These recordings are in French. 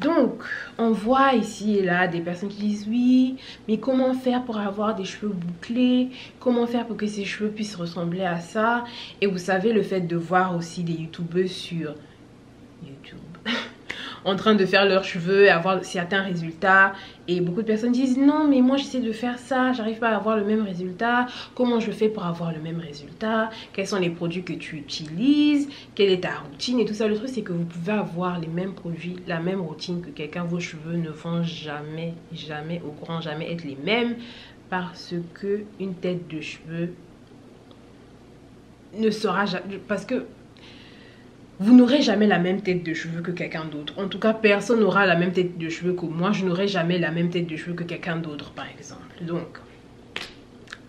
Donc, on voit ici et là des personnes qui disent oui, mais comment faire pour avoir des cheveux bouclés? Comment faire pour que ses cheveux puissent ressembler à ça? Et vous savez, le fait de voir aussi des youtubeurs sur YouTube en train de faire leurs cheveux et avoir certains résultats. Et beaucoup de personnes disent non, mais moi j'essaie de faire ça, j'arrive pas à avoir le même résultat. Comment je fais pour avoir le même résultat? Quels sont les produits que tu utilises? Quelle est ta routine? Et tout ça, le truc c'est que vous pouvez avoir les mêmes produits, la même routine que quelqu'un. Vos cheveux ne vont jamais, jamais, au grand jamais être les mêmes parce que une tête de cheveux ne sera jamais... Parce que vous n'aurez jamais la même tête de cheveux que quelqu'un d'autre. En tout cas, personne n'aura la même tête de cheveux que moi. Je n'aurai jamais la même tête de cheveux que quelqu'un d'autre, par exemple. Donc,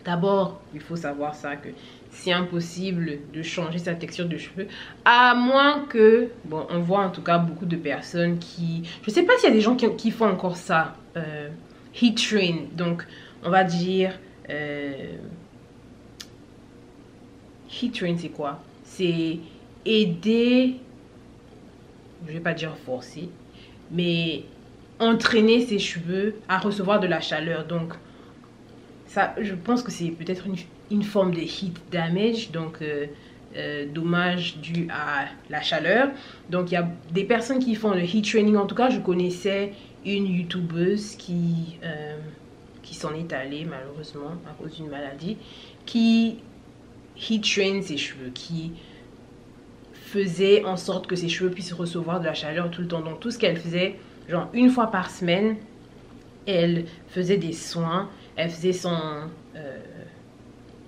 d'abord, il faut savoir ça, que c'est impossible de changer sa texture de cheveux. À moins que... Bon, on voit en tout cas beaucoup de personnes qui... Je ne sais pas s'il y a des gens qui font encore ça. Heat train. Donc, on va dire... heat train, c'est quoi? C'est... aider, je vais pas dire forcer, mais entraîner ses cheveux à recevoir de la chaleur. Donc ça, je pense que c'est peut-être une forme de heat damage, donc dommage dû à la chaleur. Donc il y a des personnes qui font le heat training. En tout cas, je connaissais une youtubeuse qui s'en est allée malheureusement à cause d'une maladie, qui heat train ses cheveux, qui faisait en sorte que ses cheveux puissent recevoir de la chaleur tout le temps. Donc tout ce qu'elle faisait, genre une fois par semaine, elle faisait des soins, elle faisait son...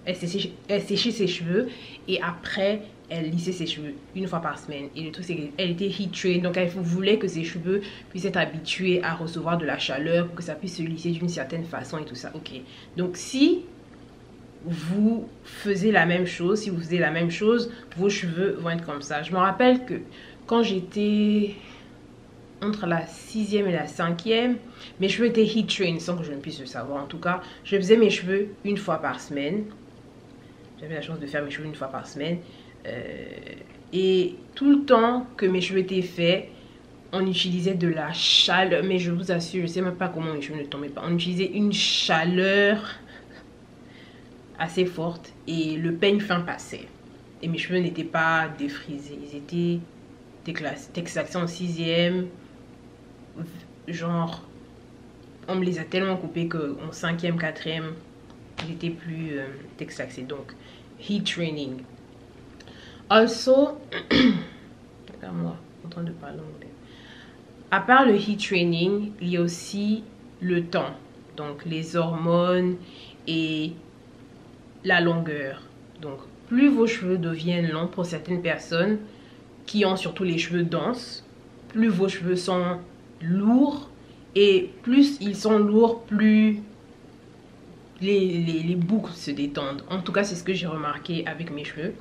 elle séchait ses cheveux et après elle lissait ses cheveux une fois par semaine. Et le truc c'est qu'elle était heat trained, donc elle voulait que ses cheveux puissent être habitués à recevoir de la chaleur pour que ça puisse se lisser d'une certaine façon et tout ça. Ok, donc si vous faisiez la même chose, si vous faisiez la même chose, vos cheveux vont être comme ça. Je me rappelle que quand j'étais entre la 6e et la 5e, mes cheveux étaient heat trained sans que je ne puisse le savoir. En tout cas, je faisais mes cheveux une fois par semaine. J'avais la chance de faire mes cheveux une fois par semaine. Et tout le temps que mes cheveux étaient faits, on utilisait de la chaleur. Mais je vous assure, je ne sais même pas comment mes cheveux ne tombaient pas. On utilisait une chaleur assez forte et le peigne fin passait. Et mes cheveux n'étaient pas défrisés. Ils étaient texaxés en 6e. Genre, on me les a tellement coupés qu'en 5e, 4e, j'étais plus texaxé. Donc, heat training. Also, regarde-moi, en train de parler anglais. À part le heat training, il y a aussi le temps. Donc, les hormones et la longueur. Donc, plus vos cheveux deviennent longs pour certaines personnes qui ont surtout les cheveux denses, plus vos cheveux sont lourds et plus ils sont lourds, plus les boucles se détendent. En tout cas, c'est ce que j'ai remarqué avec mes cheveux.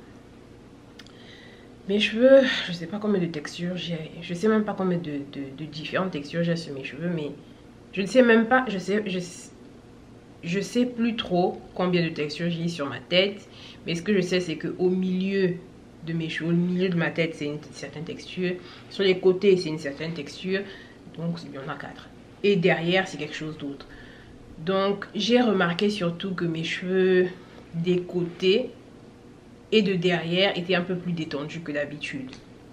Mes cheveux, je sais pas combien de textures j'ai, je sais même pas combien de différentes textures j'ai sur mes cheveux, mais je ne sais même pas, je sais plus trop combien de textures j'ai sur ma tête, mais ce que je sais c'est que au milieu de mes cheveux, au milieu de ma tête c'est une certaine texture, sur les côtés c'est une certaine texture, donc il y en a 4. Et derrière c'est quelque chose d'autre. Donc j'ai remarqué surtout que mes cheveux des côtés et de derrière étaient un peu plus détendus que d'habitude.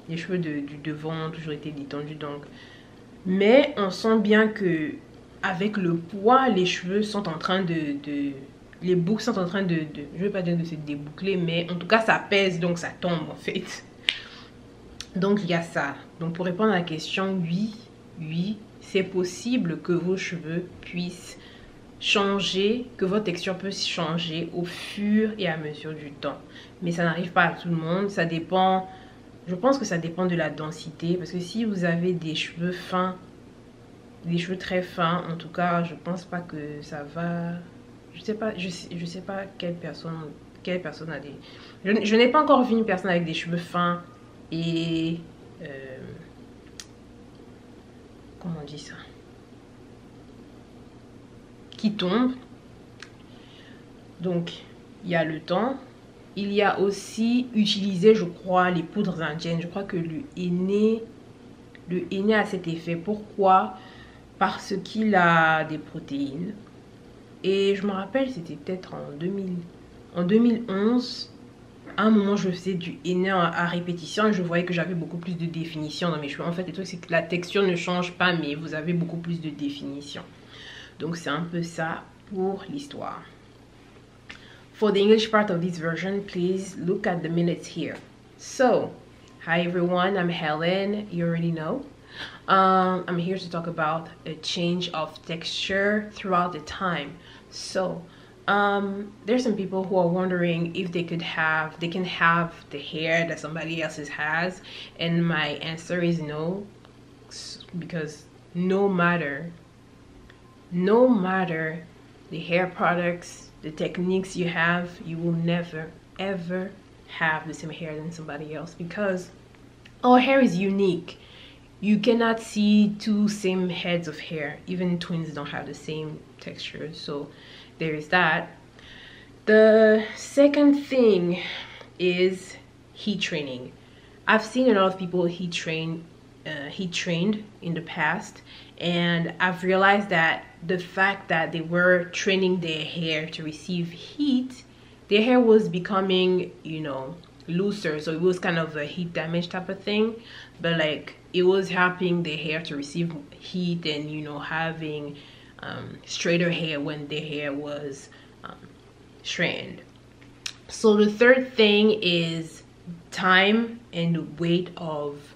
Les cheveux du devant ont toujours été détendus, donc. Mais on sent bien que avec le poids, les cheveux sont en train les boucles sont en train je veux pas dire de se déboucler, mais en tout cas ça pèse, donc ça tombe en fait. Donc il y a ça. Donc pour répondre à la question, oui, c'est possible que vos cheveux puissent changer, que votre texture peut changer au fur et à mesure du temps. Mais ça n'arrive pas à tout le monde, ça dépend, je pense que ça dépend de la densité, parce que si vous avez des cheveux fins, des cheveux très fins, en tout cas, je pense pas que ça va, je sais pas quelle personne a des, je n'ai pas encore vu une personne avec des cheveux fins et, comment on dit ça, qui tombe. Donc il y a le temps, il y a aussi utiliser, je crois, les poudres indiennes. Je crois que le henné Le henné a cet effet. Pourquoi? Parce qu'il a des protéines. Et je me rappelle, c'était peut-être en 2011. À un moment, je faisais du henné à répétition et je voyais que j'avais beaucoup plus de définition dans mes cheveux. En fait, le truc, c'est que la texture ne change pas, mais vous avez beaucoup plus de définition. Donc, c'est un peu ça pour l'histoire. For the English part of this version, please look at the minutes here. So, hi everyone, I'm Helen, you already know. I'm here to talk about a change of texture throughout the time. So, there's some people who are wondering if they can have the hair that somebody else has, and my answer is no, because no matter the hair products, the techniques you have, you will never ever have the same hair than somebody else, because our hair is unique. You cannot see two same heads of hair. Even twins don't have the same texture, so there is that. The second thing is heat training. I've seen a lot of people heat trained in the past, and I've realized that the fact that they were training their hair to receive heat, their hair was becoming, you know, looser, so it was kind of a heat damage type of thing, but like it was helping their hair to receive heat and, you know, having straighter hair when their hair was straightened. So the third thing is time and weight of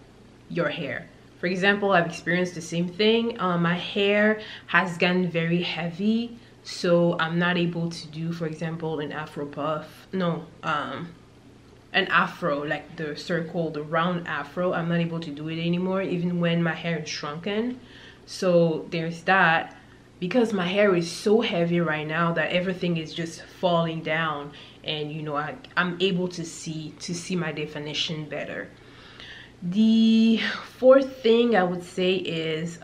your hair. For example, I've experienced the same thing. My hair has gotten very heavy, so I'm not able to do, for example, an afro puff. No, an afro, like the circle, the round afro. I'm not able to do it anymore, even when my hair is shrunken. So there's that. Because my hair is so heavy right now that everything is just falling down, and you know, I'm able to see my definition better. The fourth thing I would say is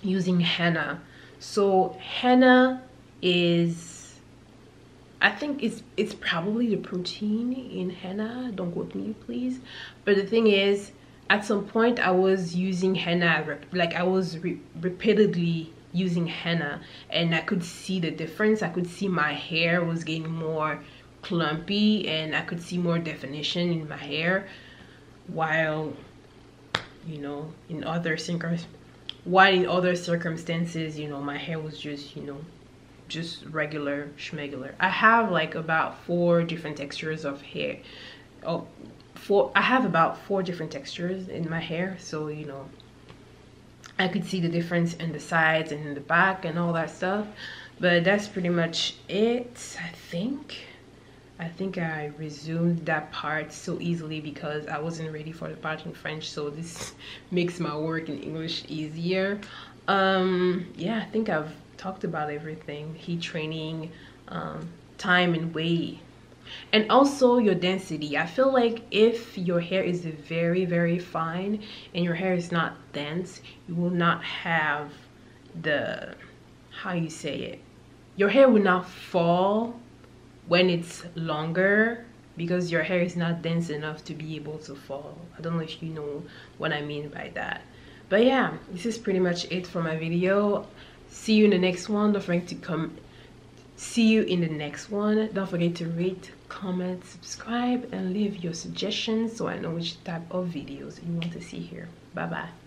using henna. So henna is, I think it's probably the protein in henna, don't quote me please, but the thing is, at some point I was using henna, like I was repeatedly using henna, and I could see the difference. I could see my hair was getting more clumpy, and I could see more definition in my hair, while, you know, in other circumstances, you know, my hair was just, you know, just regular schmegular. I have like about 4 different textures of hair. I have about 4 different textures in my hair, so you know, I could see the difference in the sides and in the back and all that stuff. But that's pretty much it. I think I resumed that part so easily because I wasn't ready for the part in French, so this makes my work in English easier. Yeah, I think I've talked about everything. Heat training, time and weight, and also your density. I feel like if your hair is very, very fine and your hair is not dense, you will not have the, how you say it, your hair will not fall when it's longer, because your hair is not dense enough to be able to fall. I don't know if you know what I mean by that. But yeah, this is pretty much it for my video. See you in the next one. Don't forget to see you in the next one. Don't forget to rate, comment, subscribe, and leave your suggestions so I know which type of videos you want to see here. Bye bye.